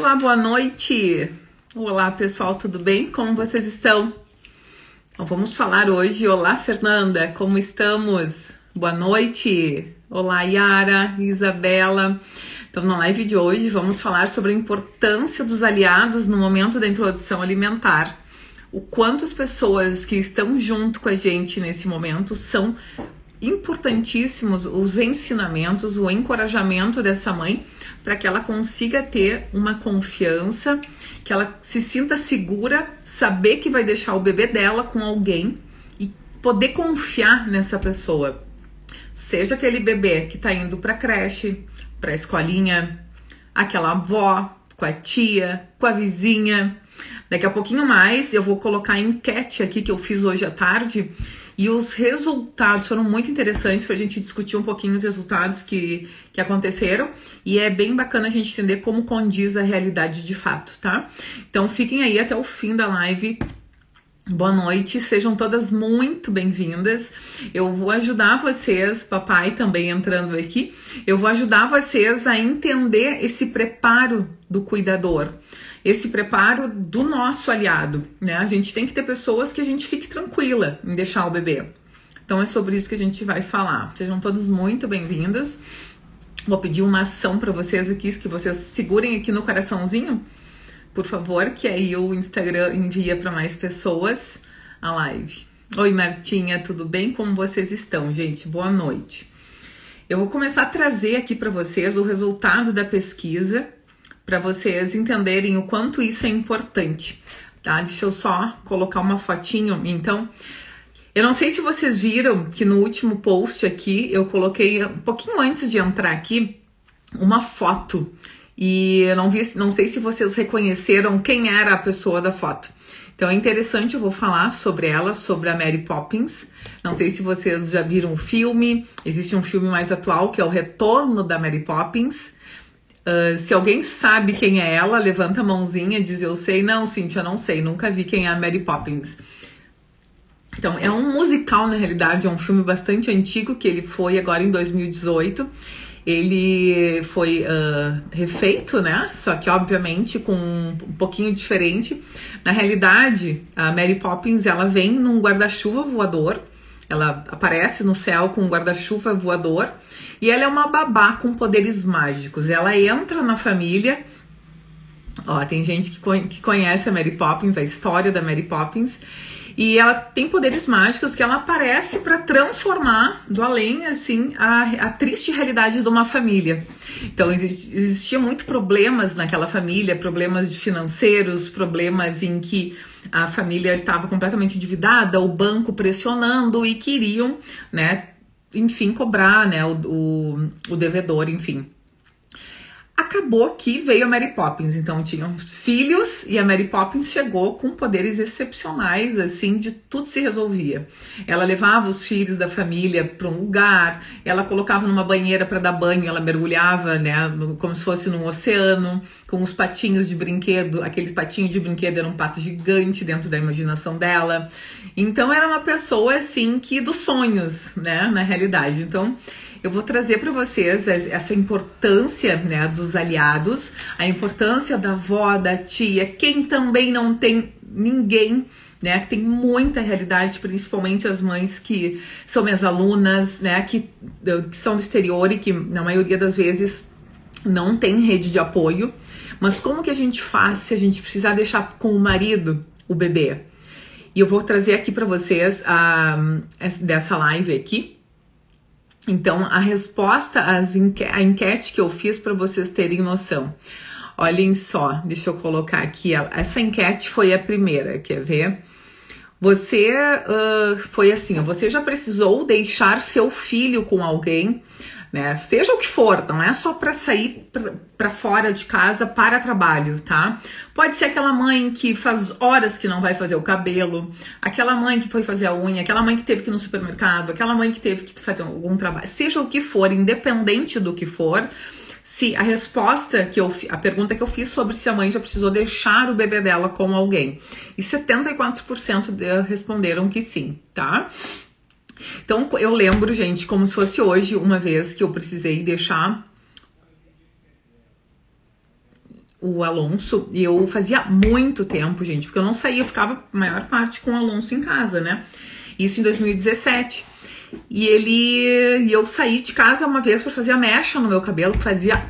Olá, boa noite! Olá, pessoal, tudo bem? Como vocês estão? Então, vamos falar hoje. Olá, Fernanda, como estamos? Boa noite! Olá, Yara, Isabela. Então, na live de hoje, vamos falar sobre a importância dos aliados no momento da introdução alimentar. O quanto as pessoas que estão junto com a gente nesse momento são importantíssimos, os ensinamentos, o encorajamento dessa mãe para que ela consiga ter uma confiança, que ela se sinta segura, saber que vai deixar o bebê dela com alguém e poder confiar nessa pessoa. Seja aquele bebê que está indo para a creche, para a escolinha, aquela avó, com a tia, com a vizinha. Daqui a pouquinho mais eu vou colocar a enquete aqui que eu fiz hoje à tarde. E os resultados foram muito interessantes para a gente discutir um pouquinho os resultados que aconteceram. E é bem bacana a gente entender como condiz a realidade de fato, tá? Então fiquem aí até o fim da live. Boa noite, sejam todas muito bem-vindas. Eu vou ajudar vocês, papai também entrando aqui, eu vou ajudar vocês a entender esse preparo do cuidador. Esse preparo do nosso aliado, né? A gente tem que ter pessoas que a gente fique tranquila em deixar o bebê. Então é sobre isso que a gente vai falar. Sejam todos muito bem-vindas. Vou pedir uma ação para vocês aqui, que vocês segurem aqui no coraçãozinho, por favor, que aí o Instagram envia para mais pessoas a live. Oi, Martinha, tudo bem? Como vocês estão, gente? Boa noite. Eu vou começar a trazer aqui para vocês o resultado da pesquisa, para vocês entenderem o quanto isso é importante, tá? Deixa eu só colocar uma fotinho. Então, eu não sei se vocês viram que no último post aqui, eu coloquei um pouquinho antes de entrar aqui, uma foto. E eu não sei se vocês reconheceram quem era a pessoa da foto. Então é interessante, eu vou falar sobre ela, sobre a Mary Poppins. Não sei se vocês já viram o filme, existe um filme mais atual que é o Retorno da Mary Poppins. Se alguém sabe quem é ela, levanta a mãozinha e diz eu sei. Não, Cíntia, eu não sei, nunca vi quem é a Mary Poppins. Então, é um musical, na realidade, é um filme bastante antigo, que ele foi agora em 2018. Ele foi refeito, né? Só que, obviamente, com um pouquinho diferente. Na realidade, a Mary Poppins, ela vem num guarda-chuva voador. Ela aparece no céu com um guarda-chuva voador. E ela é uma babá com poderes mágicos. Ela entra na família. Ó, tem gente que conhece a Mary Poppins, a história da Mary Poppins. E ela tem poderes mágicos que ela aparece para transformar do além, assim, a triste realidade de uma família. Então, existia muito problemas naquela família, problemas financeiros, problemas em que a família estava completamente endividada, o banco pressionando e queriam, né, enfim, cobrar, né, o devedor, enfim. Acabou que veio a Mary Poppins, então tinham filhos e a Mary Poppins chegou com poderes excepcionais, assim, de tudo se resolvia. Ela levava os filhos da família para um lugar, ela colocava numa banheira para dar banho, ela mergulhava, né, como se fosse num oceano, com os patinhos de brinquedo, aqueles patinhos de brinquedo eram um pato gigante dentro da imaginação dela. Então era uma pessoa, assim, que dos sonhos, né, na realidade. Então, eu vou trazer para vocês essa importância, né, dos aliados, a importância da avó, da tia, quem também não tem ninguém, né, que tem muita realidade, principalmente as mães que são minhas alunas, né, que são do exterior e que na maioria das vezes não tem rede de apoio. Mas como que a gente faz se a gente precisar deixar com o marido o bebê? E eu vou trazer aqui para vocês dessa live aqui. Então, a resposta, a enquete que eu fiz para vocês terem noção. Olhem só, deixa eu colocar aqui. Essa enquete foi a primeira, quer ver? Você foi assim, você já precisou deixar seu filho com alguém, né? Seja o que for, não é só para sair para fora de casa para trabalho, tá? Pode ser aquela mãe que faz horas que não vai fazer o cabelo, aquela mãe que foi fazer a unha, aquela mãe que teve que ir no supermercado, aquela mãe que teve que fazer algum trabalho, seja o que for, independente do que for. Se a resposta a pergunta que eu fiz sobre se a mãe já precisou deixar o bebê dela com alguém, e 74% responderam que sim, tá? Então, eu lembro, gente, como se fosse hoje, uma vez que eu precisei deixar o Alonso, e eu fazia muito tempo, gente, porque eu não saía, eu ficava a maior parte com o Alonso em casa, né? Isso em 2017. E eu saí de casa uma vez para fazer a mecha no meu cabelo, que fazia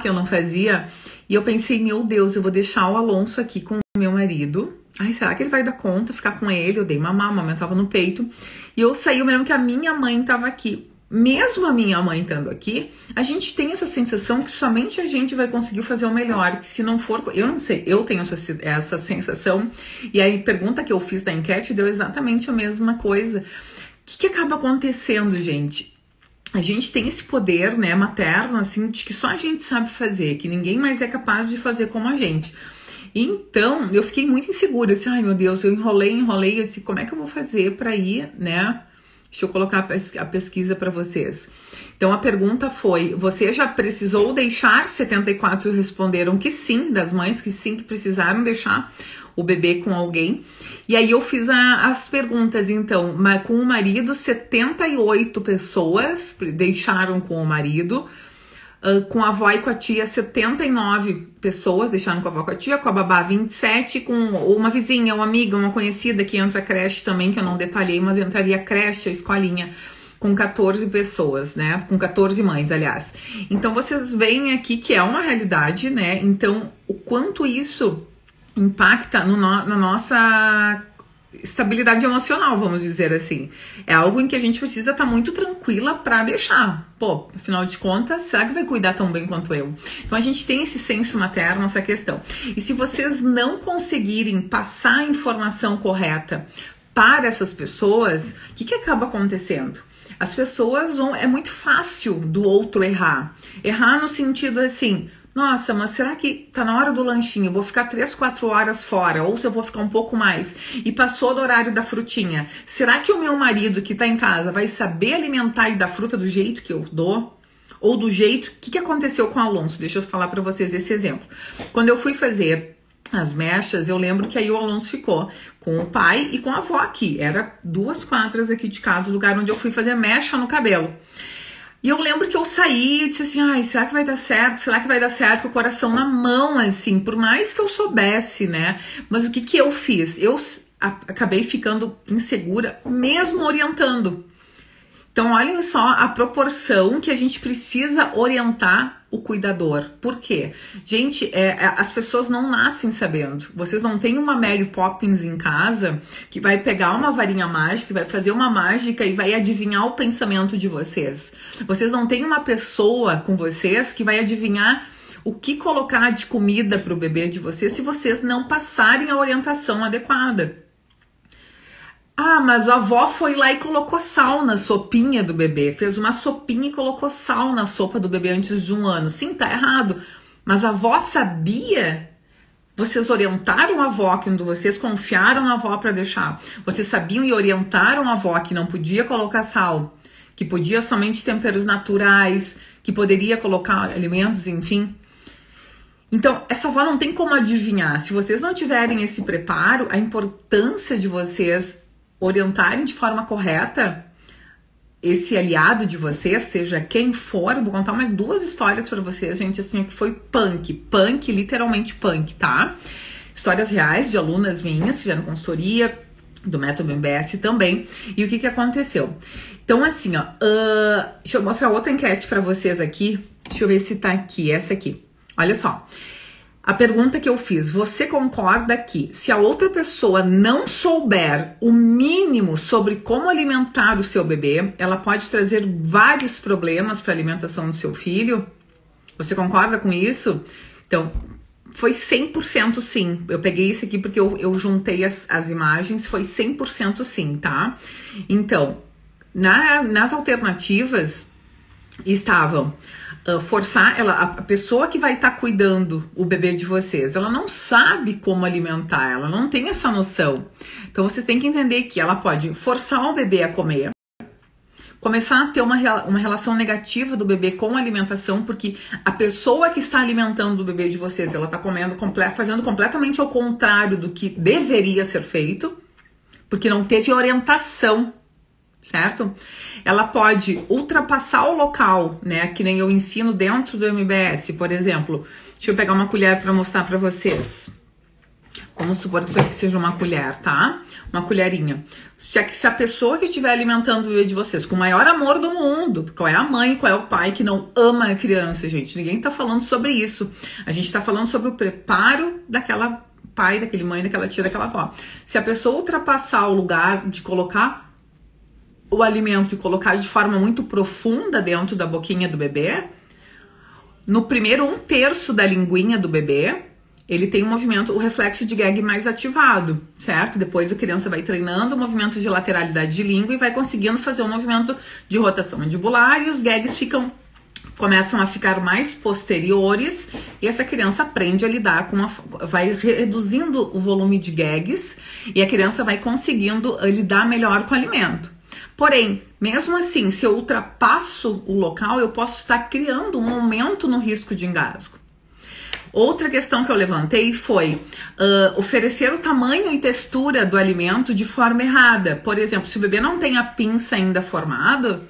que eu não fazia. E eu pensei, meu Deus, eu vou deixar o Alonso aqui com o meu marido. Ai, será que ele vai dar conta, ficar com ele? Eu dei mamar, amamentava no peito. E eu saí, eu me lembro que a minha mãe tava aqui. Mesmo a minha mãe estando aqui, a gente tem essa sensação que somente a gente vai conseguir fazer o melhor, que se não for... Eu não sei, eu tenho essa sensação. E aí, pergunta que eu fiz da enquete deu exatamente a mesma coisa. O que acaba acontecendo, gente? A gente tem esse poder, né, materno, assim, de que só a gente sabe fazer, que ninguém mais é capaz de fazer como a gente. Então, eu fiquei muito insegura, assim, ai meu Deus, eu enrolei, assim, como é que eu vou fazer para ir, né? Deixa eu colocar a pesquisa para vocês. Então, a pergunta foi, você já precisou deixar? 74 responderam que sim, das mães que sim, que precisaram deixar o bebê com alguém. E aí eu fiz as perguntas, então, com o marido, 78 pessoas deixaram com o marido, com a avó e com a tia, 79 pessoas deixaram com a avó e com a tia, com a babá 27, com uma vizinha, uma amiga, uma conhecida que entra a creche também, que eu não detalhei, mas entraria a creche, a escolinha, com 14 pessoas, né? Com 14 mães, aliás. Então, vocês veem aqui que é uma realidade, né? Então, o quanto isso impacta na nossa estabilidade emocional, vamos dizer assim. É algo em que a gente precisa estar muito tranquila para deixar. Pô, afinal de contas, será que vai cuidar tão bem quanto eu? Então a gente tem esse senso materno, essa questão. E se vocês não conseguirem passar a informação correta para essas pessoas, o que acaba acontecendo? As pessoas vão... É muito fácil do outro errar. Errar no sentido assim... Nossa, mas será que tá na hora do lanchinho? Eu vou ficar 3, 4 horas fora, ou se eu vou ficar um pouco mais, e passou do horário da frutinha. Será que o meu marido que tá em casa vai saber alimentar e dar fruta do jeito que eu dou? Ou do jeito... O que aconteceu com o Alonso? Deixa eu falar pra vocês esse exemplo. Quando eu fui fazer as mechas, eu lembro que aí o Alonso ficou com o pai e com a avó aqui. Era 2 quadras aqui de casa, o lugar onde eu fui fazer mecha no cabelo. E eu lembro que eu saí e disse assim, ai, será que vai dar certo? Será que vai dar certo? Com o coração na mão, assim, por mais que eu soubesse, né? Mas o que eu fiz? Eu acabei ficando insegura, mesmo orientando. Então, olhem só a proporção que a gente precisa orientar o cuidador. Por quê? Gente, as pessoas não nascem sabendo. Vocês não têm uma Mary Poppins em casa que vai pegar uma varinha mágica, vai fazer uma mágica e vai adivinhar o pensamento de vocês. Vocês não têm uma pessoa com vocês que vai adivinhar o que colocar de comida para o bebê de vocês se vocês não passarem a orientação adequada. Ah, mas a avó foi lá e colocou sal na sopinha do bebê. Fez uma sopinha e colocou sal na sopa do bebê antes de 1 ano. Sim, tá errado. Mas a avó sabia? Vocês orientaram a avó, quando vocês confiaram na avó para deixar. Vocês sabiam e orientaram a avó que não podia colocar sal, que podia somente temperos naturais, que poderia colocar alimentos, enfim. Então, essa avó não tem como adivinhar. Se vocês não tiverem esse preparo, a importância de vocês orientarem de forma correta esse aliado de vocês, seja quem for. Vou contar mais 2 histórias para vocês, gente, assim, que foi punk, literalmente punk, tá? Histórias reais de alunas minhas, fizeram consultoria, do Método MBS também. E o que aconteceu? Então, assim, ó, deixa eu mostrar outra enquete para vocês aqui. Deixa eu ver se tá aqui, essa aqui. Olha só. A pergunta que eu fiz, você concorda que se a outra pessoa não souber o mínimo sobre como alimentar o seu bebê, ela pode trazer vários problemas para a alimentação do seu filho? Você concorda com isso? Então, foi 100% sim. Eu peguei isso aqui porque eu juntei as imagens, foi 100% sim, tá? Então, nas alternativas estavam... forçar a pessoa que vai estar cuidando o bebê de vocês, ela não sabe como alimentar, ela não tem essa noção. Então vocês têm que entender que ela pode forçar o bebê a comer, começar a ter uma relação negativa do bebê com a alimentação, porque a pessoa que está alimentando o bebê de vocês, ela está comendo, fazendo completamente ao contrário do que deveria ser feito, porque não teve orientação. certo? Ela pode ultrapassar o local, né? Que nem eu ensino dentro do MBS, por exemplo. Deixa eu pegar uma colher para mostrar para vocês. Vamos supor que isso aqui seja uma colher, tá? Uma colherinha. Se a pessoa que estiver alimentando o bebê de vocês com o maior amor do mundo, qual é a mãe, qual é o pai que não ama a criança, gente? Ninguém tá falando sobre isso. A gente tá falando sobre o preparo daquela pai, daquele mãe, daquela tia, daquela avó. Se a pessoa ultrapassar o lugar de colocar o alimento e colocar de forma muito profunda dentro da boquinha do bebê, no primeiro 1/3 da linguinha do bebê, ele tem um movimento, o reflexo de gag mais ativado, certo? Depois a criança vai treinando o movimento de lateralidade de língua e vai conseguindo fazer um movimento de rotação mandibular e os gags começam a ficar mais posteriores e essa criança aprende a lidar vai reduzindo o volume de gags e a criança vai conseguindo lidar melhor com o alimento. Porém, mesmo assim, se eu ultrapasso o local, eu posso estar criando um aumento no risco de engasgo. Outra questão que eu levantei foi oferecer o tamanho e textura do alimento de forma errada. Por exemplo, se o bebê não tem a pinça ainda formada,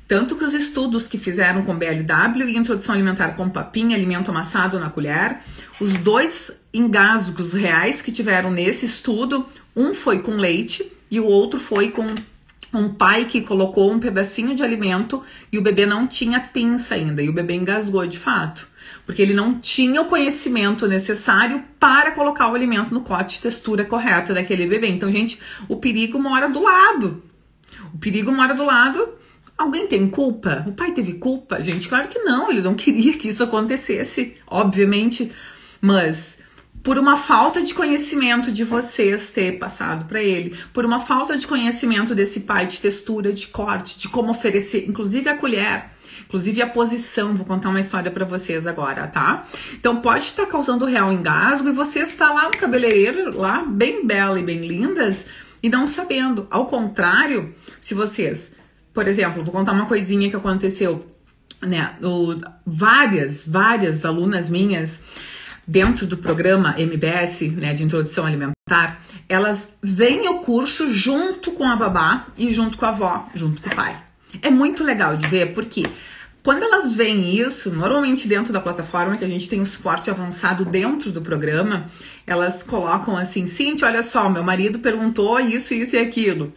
tanto que os estudos que fizeram com BLW e introdução alimentar com papinha, alimento amassado na colher, os 2 engasgos reais que tiveram nesse estudo, um foi com leite e o outro foi com um pai que colocou um pedacinho de alimento e o bebê não tinha pinça ainda e o bebê engasgou de fato. Porque ele não tinha o conhecimento necessário para colocar o alimento no corte e textura correta daquele bebê. Então, gente, o perigo mora do lado. O perigo mora do lado. Alguém tem culpa? O pai teve culpa? Gente, claro que não. Ele não queria que isso acontecesse, obviamente. Mas por uma falta de conhecimento de vocês ter passado para ele, por uma falta de conhecimento desse pai de textura, de corte, de como oferecer, inclusive a colher, inclusive a posição, vou contar uma história pra vocês agora, tá? Então pode estar causando real engasgo e você está lá no cabeleireiro, lá bem bela e bem lindas e não sabendo. Ao contrário, se vocês, por exemplo, vou contar uma coisinha que aconteceu, né? Várias alunas minhas dentro do programa MBS, né, de introdução alimentar, elas veem o curso junto com a babá e junto com a avó, junto com o pai. É muito legal de ver, porque quando elas veem isso, normalmente dentro da plataforma, que a gente tem um suporte avançado dentro do programa, elas colocam assim, Cíntia, olha só, meu marido perguntou isso, isso e aquilo.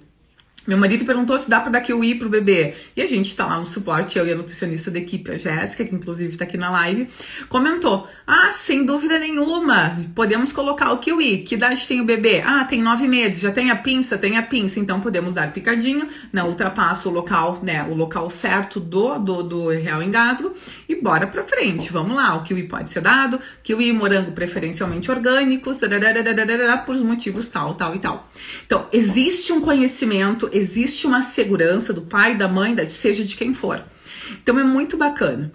Meu marido perguntou se dá para dar kiwi pro bebê. E a gente tá lá no suporte, eu e a nutricionista da equipe, a Jéssica, que inclusive tá aqui na live, comentou, sem dúvida nenhuma, podemos colocar o kiwi. Que idade tem o bebê? Tem 9 meses, já tem a pinça? Tem a pinça, então podemos dar picadinho, não ultrapassa o local, né, o local certo do real engasgo e bora pra frente. Vamos lá, o kiwi pode ser dado, kiwi e morango preferencialmente orgânicos, por motivos tal e tal. Então, existe um conhecimento, existe uma segurança do pai, da mãe, seja de quem for. Então é muito bacana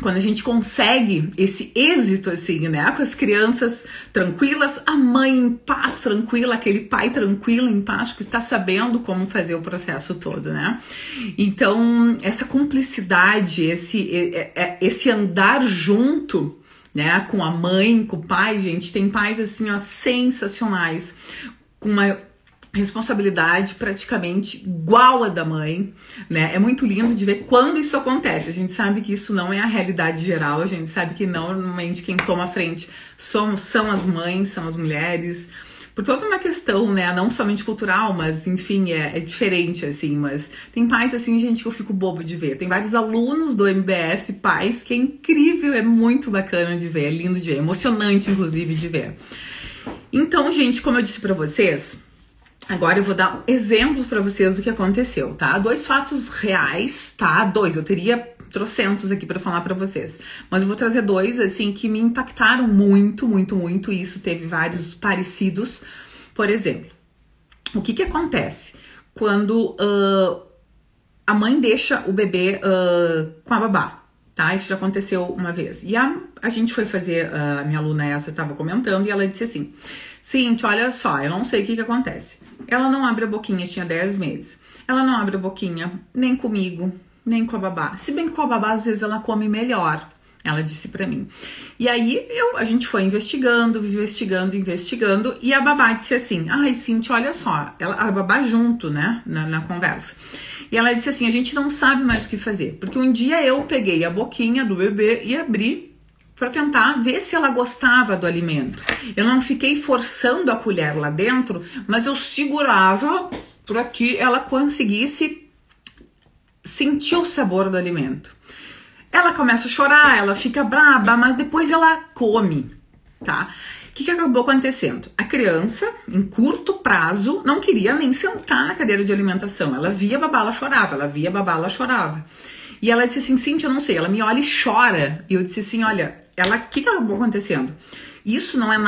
quando a gente consegue esse êxito assim, né, com as crianças tranquilas, a mãe em paz, tranquila, aquele pai tranquilo, em paz, que está sabendo como fazer o processo todo, né? Então essa cumplicidade, esse andar junto, né, com a mãe, com o pai, gente, tem pais assim, ó, sensacionais, com uma responsabilidade praticamente igual a da mãe, né? É muito lindo de ver quando isso acontece. A gente sabe que isso não é a realidade geral, a gente sabe que normalmente quem toma a frente são as mães, são as mulheres, por toda uma questão, né? Não somente cultural, mas enfim, é diferente, assim, mas tem pais, assim, gente, que eu fico bobo de ver. Tem vários alunos do MBS, pais, que é incrível, é muito bacana de ver, é lindo de ver, emocionante, inclusive, de ver. Então, gente, como eu disse pra vocês, agora eu vou dar exemplos para vocês do que aconteceu, tá? 2 fatos reais, tá? 2, eu teria trocentos aqui para falar para vocês, mas eu vou trazer 2, assim, que me impactaram muito, e isso teve vários parecidos. Por exemplo, o que acontece quando a mãe deixa o bebê com a babá, tá? Isso já aconteceu uma vez. E a gente foi fazer, a minha aluna essa estava comentando e ela disse assim, Cíntia, olha só, eu não sei o que acontece. Ela não abre a boquinha, tinha 10 meses. Ela não abre a boquinha nem comigo, nem com a babá. Se bem que com a babá, às vezes, ela come melhor. Ela disse pra mim. E aí a gente foi investigando, e a babá disse assim, ai, Cintia, olha só, a babá junto, né, na conversa. E ela disse assim, a gente não sabe mais o que fazer, porque um dia eu peguei a boquinha do bebê e abri para tentar ver se ela gostava do alimento. Eu não fiquei forçando a colher lá dentro, mas eu segurava para que ela conseguisse sentir o sabor do alimento. Ela começa a chorar, ela fica braba, mas depois ela come, tá? O que acabou acontecendo? A criança, em curto prazo, não queria nem sentar na cadeira de alimentação. Ela via a babá, ela chorava, E ela disse assim, Cintia, eu não sei, ela me olha e chora. E eu disse assim, olha, o que acabou acontecendo? Isso não é